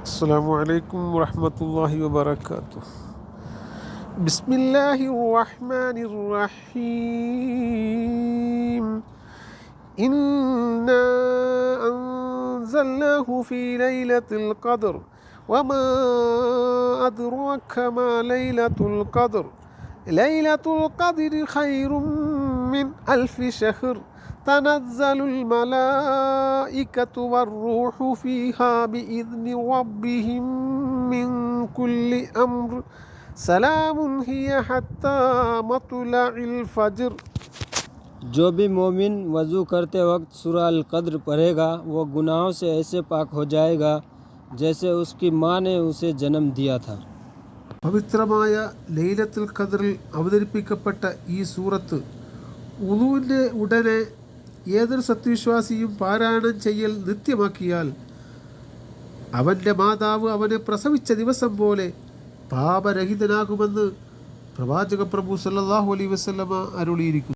السلام عليكم ورحمة الله وبركاته. بسم الله الرحمن الرحيم. إنا أنزلناه في ليلة القدر وما أدراك ما ليلة القدر. ليلة القدر خير من ألف شهر. تنزل الملائكة والروح فيها بإذن ربهم من كل أمر. سلام هي حتى مطلع الفجر. जो भी मोमिन वज़ू करते वक्त सूरह अल क़द्र पढ़ेगा वो गुनाहों से ऐसे पाक हो जाएगा जैसे उसकी माँ ने उसे जन्म दिया था. പവിത്രമായ ലൈലത്തുൽ ഖദറിൽ അവതരിപ്പിക്കപ്പെട്ട ഈ സൂറത്ത് ഉളുവിൻ്റെ ഉടനെ ഏതൊരു സത്യവിശ്വാസിയും പാരായണം ചെയ്യൽ നിത്യമാക്കിയാൽ അവൻ്റെ മാതാവ് അവനെ പ്രസവിച്ച ദിവസം പോലെ പാപരഹിതനാകുമെന്ന് പ്രവാചക പ്രഭു സല്ലല്ലാഹു അലൈഹി വസല്ലമ അരുളിയിരിക്കുന്നു.